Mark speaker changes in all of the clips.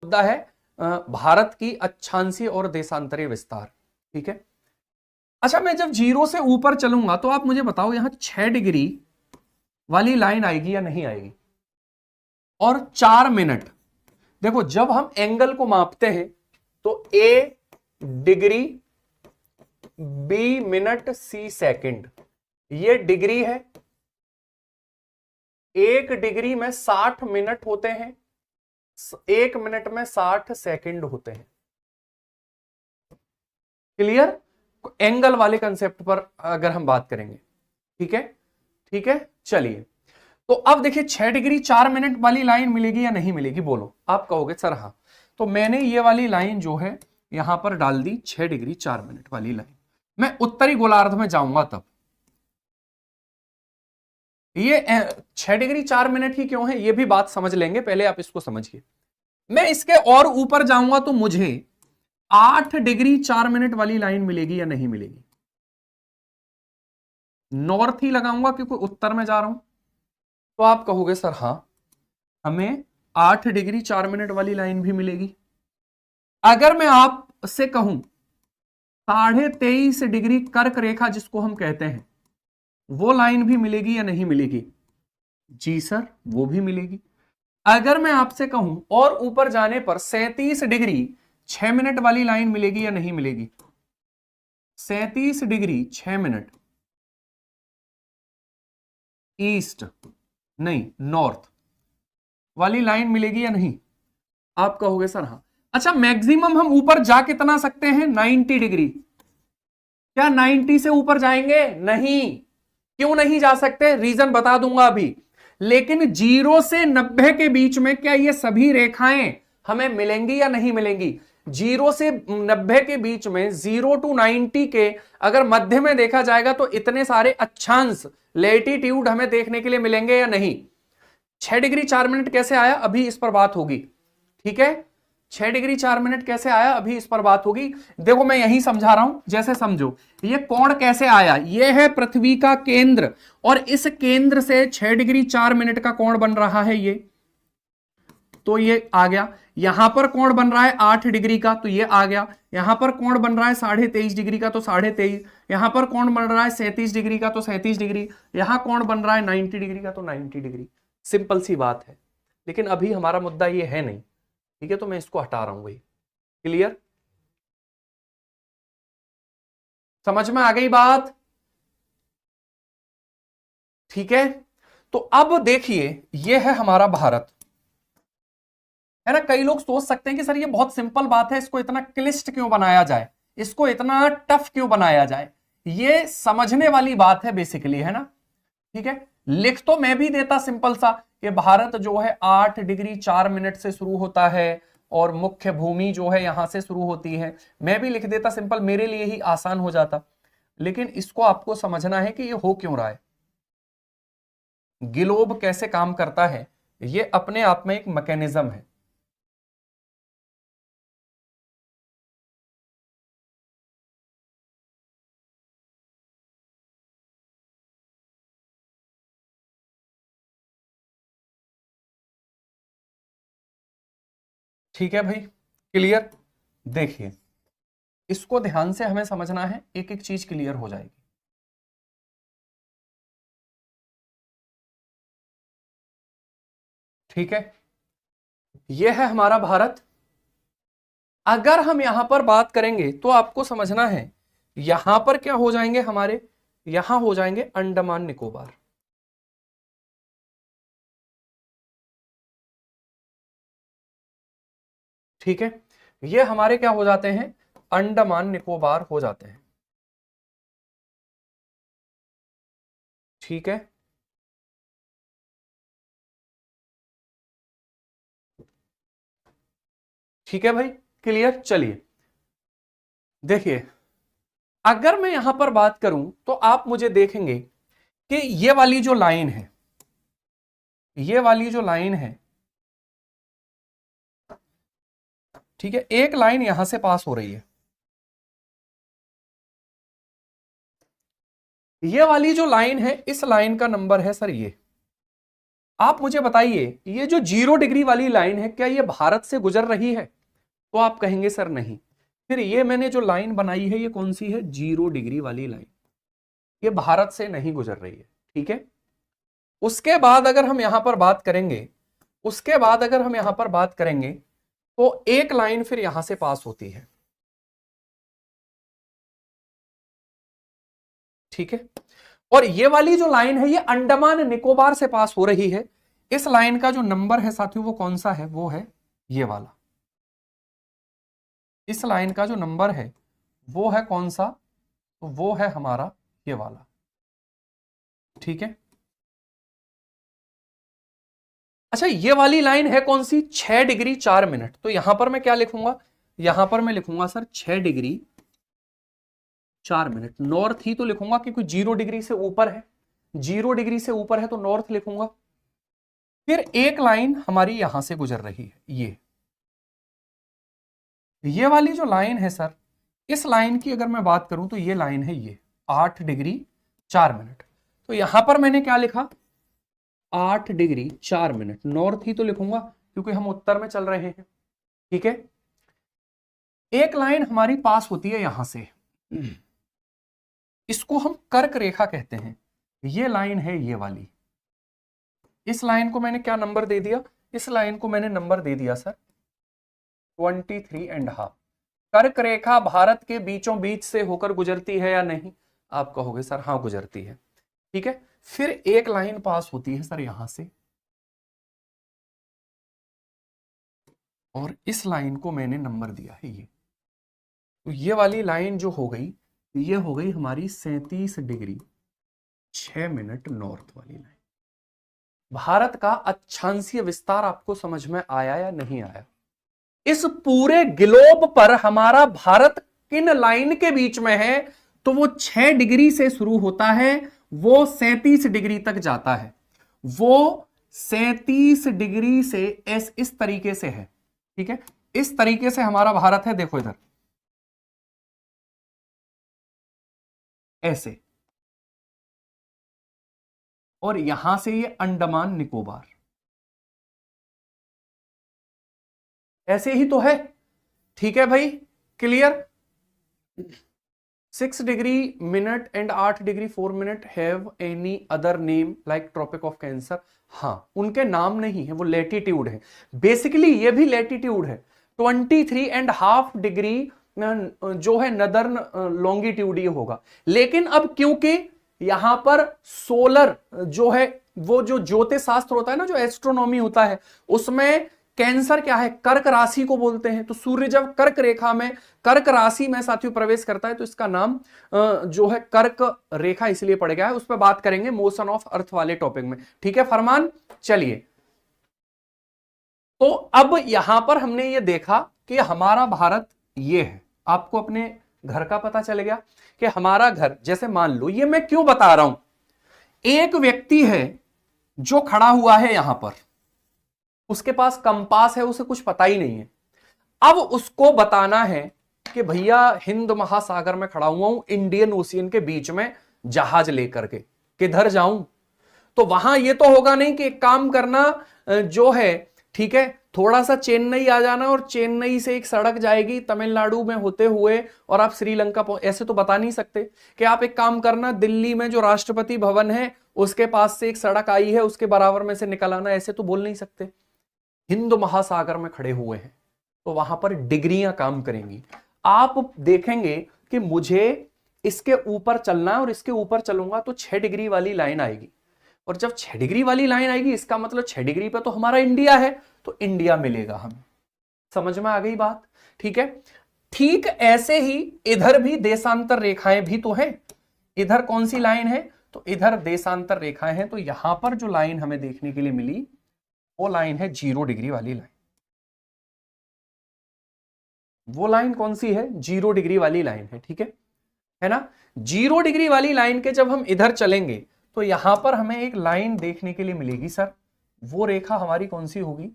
Speaker 1: मुद्दा है भारत की अक्षांशीय और देशांतरीय विस्तार। ठीक है, अच्छा मैं जब 0 से ऊपर चलूंगा तो आप मुझे बताओ यहां 6 डिग्री वाली लाइन आएगी या नहीं आएगी? और 4 मिनट, देखो जब हम एंगल को मापते हैं तो ए डिग्री, बी मिनट, सी सेकंड, ये डिग्री है। 1 डिग्री में 60 मिनट होते हैं, 1 मिनट में 60 सेकंड होते हैं। क्लियर? एंगल वाले कंसेप्ट पर अगर हम बात करेंगे, ठीक है, ठीक है, चलिए तो अब देखिए 6 डिग्री 4 मिनट वाली लाइन मिलेगी या नहीं मिलेगी? बोलो। आप कहोगे सर हाँ, तो मैंने ये वाली लाइन जो है यहां पर डाल दी, 6 डिग्री 4 मिनट वाली लाइन। मैं उत्तरी गोलार्ध में जाऊंगा तब ये 6 डिग्री 4 मिनट ही क्यों है, ये भी बात समझ लेंगे, पहले आप इसको समझिए। मैं इसके और ऊपर जाऊंगा तो मुझे 8 डिग्री 4 मिनट वाली लाइन मिलेगी या नहीं मिलेगी? नॉर्थ ही लगाऊंगा क्योंकि उत्तर में जा रहा हूं, तो आप कहोगे सर हाँ, हमें 8 डिग्री 4 मिनट वाली लाइन भी मिलेगी। अगर मैं आपसे कहूं 23.5 डिग्री कर्क रेखा जिसको हम कहते हैं, वो लाइन भी मिलेगी या नहीं मिलेगी? जी सर, वो भी मिलेगी। अगर मैं आपसे कहूं और ऊपर जाने पर 37 डिग्री 6 मिनट वाली लाइन मिलेगी या नहीं मिलेगी? 37 डिग्री 6 मिनट ईस्ट नहीं नॉर्थ वाली लाइन मिलेगी या नहीं? आप कहोगे सर हाँ। अच्छा, मैक्सिमम हम ऊपर जा कितना सकते हैं? 90 डिग्री। क्या 90 से ऊपर जाएंगे? नहीं। क्यों नहीं जा सकते? रीजन बता दूंगा अभी। लेकिन 0 से 90 के बीच में क्या ये सभी रेखाएं हमें मिलेंगी या नहीं मिलेंगी? 0 से 90 के बीच में 0 to 90 के अगर मध्य में देखा जाएगा तो इतने सारे अक्षांश लैटिट्यूड हमें देखने के लिए मिलेंगे या नहीं? 6 डिग्री 4 मिनट कैसे आया, अभी इस पर बात होगी। ठीक है, 6 डिग्री 4 मिनट कैसे आया, अभी इस पर बात होगी। देखो मैं यही समझा रहा हूं, जैसे समझो ये कोण कैसे आया, ये है पृथ्वी का केंद्र और इस केंद्र से 6 डिग्री 4 मिनट का कोण बन रहा है ये, तो ये आ गया। यहां पर कोण बन रहा है 8 डिग्री का, तो ये आ गया। यहां पर कोण बन रहा है 23.5 डिग्री का, तो 23.5। यहां पर कोण बन रहा है 37 डिग्री का, तो 37 डिग्री। यहां कोण बन रहा है 90 डिग्री का, तो 90 डिग्री। सिंपल सी बात है, लेकिन अभी हमारा मुद्दा ये है नहीं। ठीक है, तो मैं इसको हटा रहा हूं भाई। क्लियर? समझ में आ गई बात? ठीक है, तो अब देखिए ये है हमारा भारत, है ना। कई लोग सोच सकते हैं कि सर ये बहुत सिंपल बात है, इसको इतना क्लिष्ट क्यों बनाया जाए, इसको इतना टफ क्यों बनाया जाए? ये समझने वाली बात है बेसिकली, है ना। ठीक है, लिख तो मैं भी देता सिंपल सा कि भारत जो है 8 डिग्री 4 मिनट से शुरू होता है और मुख्य भूमि जो है यहां से शुरू होती है, मैं भी लिख देता सिंपल, मेरे लिए ही आसान हो जाता। लेकिन इसको आपको समझना है कि ये हो क्यों रहा है, ग्लोब कैसे काम करता है, ये अपने आप में एक मैकेनिज्म है। ठीक है भाई, क्लियर? देखिए इसको ध्यान से हमें समझना है, एक एक चीज क्लियर हो जाएगी। ठीक है, यह है हमारा भारत। अगर हम यहां पर बात करेंगे तो आपको समझना है यहां पर क्या हो जाएंगे हमारे, यहां हो जाएंगे अंडमान निकोबार। ठीक है, ये हमारे क्या हो जाते हैं, अंडमान निकोबार हो जाते हैं। ठीक है, ठीक है भाई, क्लियर? चलिए देखिए, अगर मैं यहां पर बात करूं तो आप मुझे देखेंगे कि ये वाली जो लाइन है, ये वाली जो लाइन है, ठीक है, एक लाइन यहां से पास हो रही है। ये वाली जो लाइन है, इस लाइन का नंबर है सर ये। आप मुझे बताइए ये जो 0 डिग्री वाली लाइन है क्या ये भारत से गुजर रही है? तो आप कहेंगे सर नहीं। फिर ये मैंने जो लाइन बनाई है ये कौन सी है? 0 डिग्री वाली लाइन, ये भारत से नहीं गुजर रही है। ठीक है, उसके बाद अगर हम यहां पर बात करेंगे, उसके बाद अगर हम यहां पर बात करेंगे तो एक लाइन फिर यहां से पास होती है। ठीक है, और ये वाली जो लाइन है ये अंडमान निकोबार से पास हो रही है। इस लाइन का जो नंबर है साथियों वो कौन सा है? वो है ये वाला। इस लाइन का जो नंबर है वो है कौन सा? तो वो है हमारा ये वाला। ठीक है, अच्छा ये वाली लाइन है कौन सी? 6 डिग्री 4 मिनट। तो यहां पर मैं क्या लिखूंगा? यहां पर मैं लिखूंगा सर 6 डिग्री 4 मिनट। नॉर्थ ही तो लिखूंगा क्योंकि 0 डिग्री से ऊपर है, 0 डिग्री से ऊपर है तो नॉर्थ लिखूंगा। फिर एक लाइन हमारी यहां से गुजर रही है, ये वाली जो लाइन है सर, इस लाइन की अगर मैं बात करूं तो ये लाइन है ये 8 डिग्री 4 मिनट। तो यहां पर मैंने क्या लिखा? 8 डिग्री 4 मिनट। नॉर्थ ही तो लिखूंगा क्योंकि हम उत्तर में चल रहे हैं। ठीक है, एक लाइन हमारी पास होती है यहां से, इसको हम कर्क रेखा कहते हैं। ये लाइन है ये वाली। इस लाइन को मैंने क्या नंबर दे दिया? इस लाइन को मैंने नंबर दे दिया सर 23.5। कर्क रेखा भारत के बीचों बीच से होकर गुजरती है या नहीं? आप कहोगे सर हाँ गुजरती है। ठीक है, फिर एक लाइन पास होती है सर यहां से, और इस लाइन को मैंने नंबर दिया है ये। तो ये वाली लाइन जो हो गई, ये हो गई हमारी 37 डिग्री 6 मिनट नॉर्थ वाली लाइन। भारत का अक्षांशीय विस्तार आपको समझ में आया या नहीं आया? इस पूरे ग्लोब पर हमारा भारत किन लाइन के बीच में है? तो वो 6 डिग्री से शुरू होता है, वो 37 डिग्री तक जाता है। वो 37 डिग्री से इस तरीके से है। ठीक है, इस तरीके से हमारा भारत है, देखो इधर ऐसे, और यहां से ये अंडमान निकोबार ऐसे ही तो है। ठीक है भाई, clear? 6 degree minute and 8 degree 4 minute have any other name like tropic of cancer? हाँ, उनके नाम नहीं है, वो लेटीट्यूड है। बेसिकली ये भी लेटीट्यूड है। 23.5 डिग्री जो है नदर्न लॉन्गिट्यूड ये होगा। लेकिन अब क्योंकि यहां पर सोलर जो है, वो जो ज्योतिष शास्त्र होता है ना, जो एस्ट्रोनॉमी होता है, उसमें कैंसर क्या है? कर्क राशि को बोलते हैं। तो सूर्य जब कर्क रेखा में, कर्क राशि में साथियों प्रवेश करता है तो इसका नाम जो है कर्क रेखा इसलिए पड़ गया है। उस पर बात करेंगे मोशन ऑफ अर्थ वाले टॉपिक में। ठीक है फरमान, चलिए। तो अब यहां पर हमने ये देखा कि हमारा भारत ये है। आपको अपने घर का पता चल गया कि हमारा घर, जैसे मान लो, ये मैं क्यों बता रहा हूं, एक व्यक्ति है जो खड़ा हुआ है यहां पर, उसके पास कंपास है, उसे कुछ पता ही नहीं है। अब उसको बताना है कि भैया हिंद महासागर में खड़ा हुआ हूं, इंडियन ओशियन के बीच में जहाज लेकर के, किधर जाऊं? तो वहां ये तो होगा नहीं कि एक काम करना जो है, ठीक है, थोड़ा सा चेन्नई आ जाना और चेन्नई से एक सड़क जाएगी तमिलनाडु में होते हुए और आप श्रीलंका ऐसे तो बता नहीं सकते कि आप एक काम करना दिल्ली में जो राष्ट्रपति भवन है उसके पास से एक सड़क आई है उसके बराबर में से निकल आना, ऐसे तो बोल नहीं सकते। हिंद महासागर में खड़े हुए हैं तो वहां पर डिग्रियां काम करेंगी। आप देखेंगे कि मुझे इसके ऊपर चलना है और इसके ऊपर चलूंगा तो 6 डिग्री वाली लाइन आएगी, और जब 6 डिग्री वाली लाइन आएगी इसका मतलब 6 डिग्री पे तो हमारा इंडिया है, तो इंडिया मिलेगा हमें। समझ में आ गई बात? ठीक है, ठीक ऐसे ही इधर भी देशांतर रेखाएं भी तो हैं। इधर कौन सी लाइन है? तो इधर देशांतर रेखाएं हैं। तो यहां पर जो लाइन हमें देखने के लिए मिली वो लाइन है 0 डिग्री वाली लाइन। वो लाइन कौन सी है? 0 डिग्री वाली लाइन है। ठीक है ना? 0 डिग्री वाली लाइन के जब हम इधर चलेंगे तो यहां पर हमें एक लाइन देखने के लिए मिलेगी सर। वो रेखा हमारी कौन सी होगी?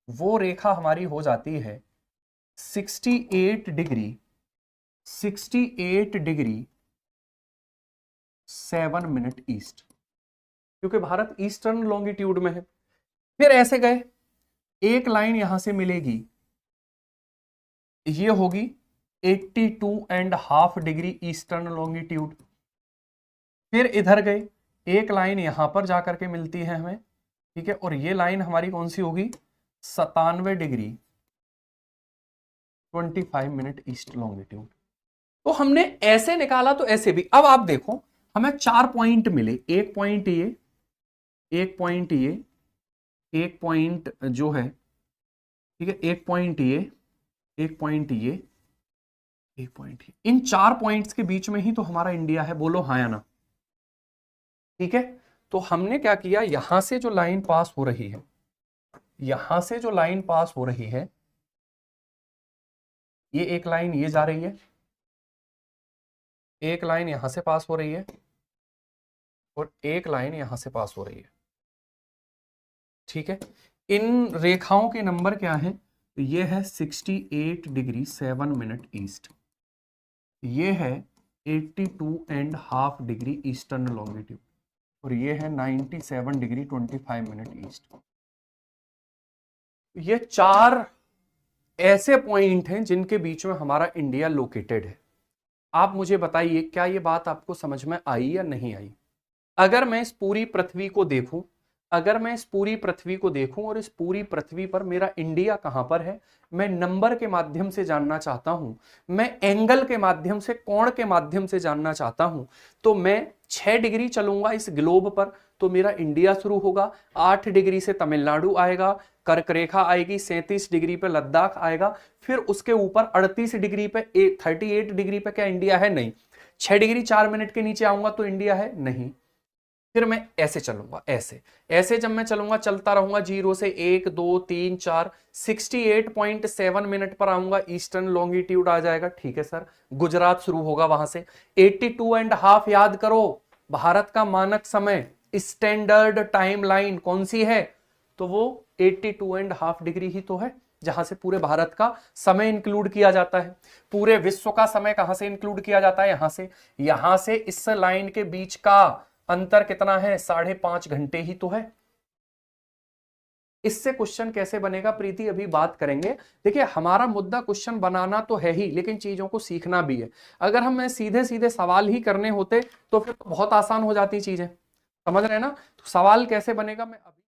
Speaker 1: वो रेखा हमारी हो जाती है 68 डिग्री 7 मिनट ईस्ट, क्योंकि भारत ईस्टर्न लॉन्गिट्यूड में है। फिर ऐसे गए, एक लाइन यहां से मिलेगी, ये होगी 82.5 डिग्री ईस्टर्न लॉन्गिट्यूड। फिर इधर गए, एक लाइन यहां पर जाकर के मिलती है हमें, ठीक है, और ये लाइन हमारी कौन सी होगी, 97 डिग्री 25 मिनट ईस्ट लॉन्गिट्यूड। तो हमने ऐसे निकाला तो ऐसे भी। अब आप देखो हमें 4 पॉइंट मिले, एक पॉइंट ये, एक पॉइंट ये, एक पॉइंट जो है, ठीक है, एक पॉइंट ये, एक पॉइंट ये, एक पॉइंट ये। इन 4 पॉइंट्स के बीच में ही तो हमारा इंडिया है, बोलो हाँ या ना। ठीक है, तो हमने क्या किया, यहां से जो लाइन पास हो रही है, यहां से जो लाइन पास हो रही है, ये एक लाइन ये जा रही है, एक लाइन यहां से पास हो रही है, और एक लाइन यहां से पास हो रही है। ठीक है, इन रेखाओं के नंबर क्या है, तो ये है 68 डिग्री 7 मिनट ईस्ट, ये है 82.5 डिग्री ईस्टर्न लॉन्गिट्यूड, और ये है 97 डिग्री 25 मिनट ईस्ट। ये 4 ऐसे पॉइंट हैं जिनके बीच में हमारा इंडिया लोकेटेड है। आप मुझे बताइए, क्या ये बात आपको समझ में आई या नहीं आई? अगर मैं इस पूरी पृथ्वी को देखूं, अगर मैं इस पूरी पृथ्वी को देखूं और इस पूरी पृथ्वी पर मेरा इंडिया कहां पर है, मैं नंबर के माध्यम से जानना चाहता हूं, मैं एंगल के माध्यम से, कोण के माध्यम से जानना चाहता हूं, तो मैं 6 डिग्री चलूंगा इस ग्लोब पर तो मेरा इंडिया शुरू होगा, 8 डिग्री से तमिलनाडु आएगा, कर्क रेखा आएगी, 37 डिग्री पे लद्दाख आएगा, फिर उसके ऊपर 38 डिग्री पे 38 डिग्री पे क्या इंडिया है? नहीं। 6 डिग्री 4 मिनट के नीचे आऊंगा तो इंडिया है? नहीं। फिर मैं ऐसे चलूंगा, ऐसे ऐसे जब मैं चलूंगा, चलता रहूंगा 0 से 1 2 3 4, 68.7 मिनट पर आऊंगा, ईस्टर्न लॉन्गिट्यूड आ जाएगा। ठीक है सर, गुजरात शुरू होगा वहां से। 82.5 याद करो, भारत का मानक समय, स्टैंडर्ड टाइम लाइन कौन सी है? तो वो 82.5 डिग्री ही तो है, जहां से पूरे भारत का समय इंक्लूड किया जाता है। पूरे विश्व का समय कहां से इंक्लूड किया जाता है? यहां से। यहां से इस लाइन के बीच का अंतर कितना है? 5.5 घंटे ही तो है। इससे क्वेश्चन कैसे बनेगा प्रीति, अभी बात करेंगे। देखिए, हमारा मुद्दा क्वेश्चन बनाना तो है ही, लेकिन चीजों को सीखना भी है। अगर हमें सीधे सीधे सवाल ही करने होते तो फिर बहुत आसान हो जाती चीजें, समझ रहे हैं ना? तो सवाल कैसे बनेगा मैं अभी